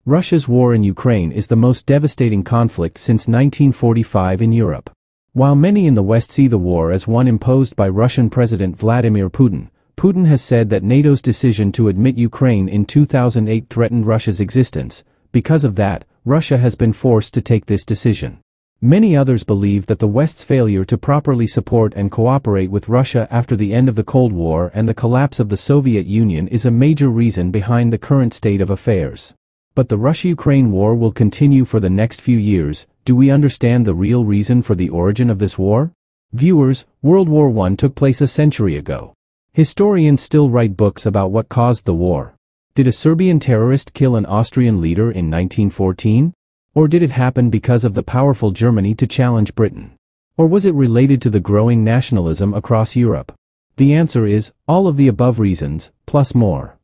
Russia's war in Ukraine is the most devastating conflict since 1945 in Europe. While many in the West see the war as one imposed by Russian President Vladimir Putin, Putin has said that NATO's decision to admit Ukraine in 2008 threatened Russia's existence. Because of that, Russia has been forced to take this decision. Many others believe that the West's failure to properly support and cooperate with Russia after the end of the Cold War and the collapse of the Soviet Union is a major reason behind the current state of affairs. But the Russia-Ukraine war will continue for the next few years. Do we understand the real reason for the origin of this war? Viewers, World War I took place a century ago. Historians still write books about what caused the war. Did a Serbian terrorist kill an Austrian leader in 1914? Or did it happen because of the powerful Germany to challenge Britain? Or was it related to the growing nationalism across Europe? The answer is, all of the above reasons, plus more.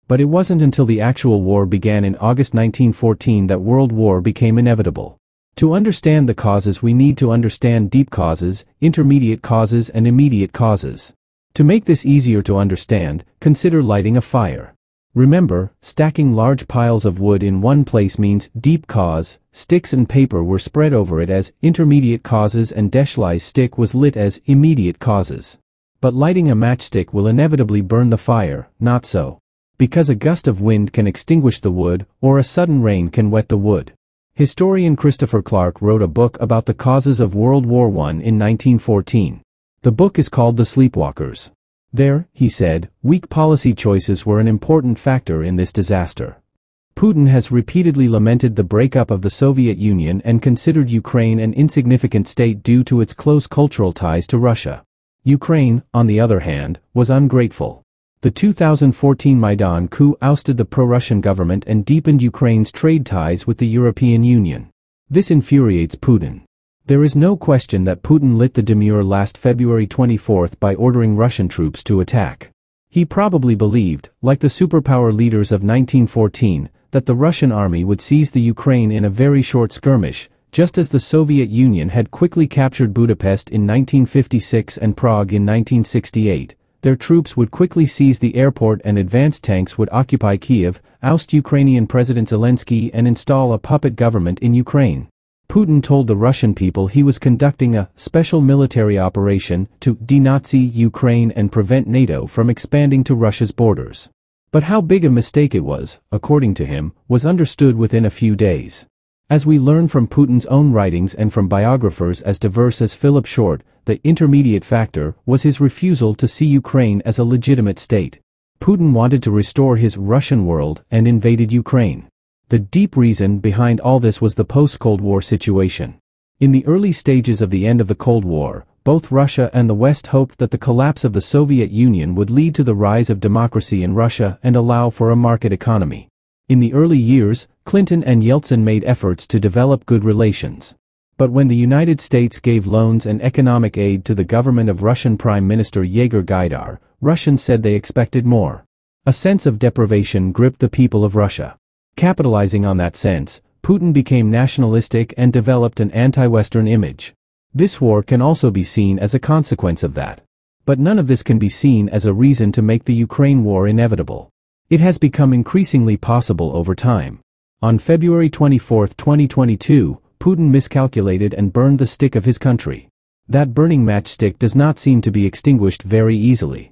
But it wasn't until the actual war began in August 1914 that World War became inevitable. To understand the causes we need to understand deep causes, intermediate causes and immediate causes. To make this easier to understand, consider lighting a fire. Remember, stacking large piles of wood in one place means deep cause, sticks and paper were spread over it as intermediate causes and deschlai's stick was lit as immediate causes. But lighting a matchstick will inevitably burn the fire, not so. Because a gust of wind can extinguish the wood, or a sudden rain can wet the wood. Historian Christopher Clark wrote a book about the causes of World War I in 1914. The book is called The Sleepwalkers. There, he said, weak policy choices were an important factor in this disaster. Putin has repeatedly lamented the breakup of the Soviet Union and considered Ukraine an insignificant state due to its close cultural ties to Russia. Ukraine, on the other hand, was ungrateful. The 2014 Maidan coup ousted the pro-Russian government and deepened Ukraine's trade ties with the European Union. This infuriates Putin. There is no question that Putin lit the demure last February 24 by ordering Russian troops to attack. He probably believed, like the superpower leaders of 1914, that the Russian army would seize the Ukraine in a very short skirmish, just as the Soviet Union had quickly captured Budapest in 1956 and Prague in 1968. Their troops would quickly seize the airport and advanced tanks would occupy Kiev, oust Ukrainian President Zelensky and install a puppet government in Ukraine. Putin told the Russian people he was conducting a special military operation to denazi Ukraine and prevent NATO from expanding to Russia's borders. But how big a mistake it was, according to him, was understood within a few days. As we learn from Putin's own writings and from biographers as diverse as Philip Short, the intermediate factor was his refusal to see Ukraine as a legitimate state. Putin wanted to restore his Russian world and invaded Ukraine. The deep reason behind all this was the post-Cold War situation. In the early stages of the end of the Cold War, both Russia and the West hoped that the collapse of the Soviet Union would lead to the rise of democracy in Russia and allow for a market economy. In the early years, Clinton and Yeltsin made efforts to develop good relations. But when the United States gave loans and economic aid to the government of Russian Prime Minister Yegor Gaidar, Russians said they expected more. A sense of deprivation gripped the people of Russia. Capitalizing on that sense, Putin became nationalistic and developed an anti-Western image. This war can also be seen as a consequence of that. But none of this can be seen as a reason to make the Ukraine war inevitable. It has become increasingly possible over time. On February 24, 2022, Putin miscalculated and burned the stick of his country. That burning matchstick does not seem to be extinguished very easily.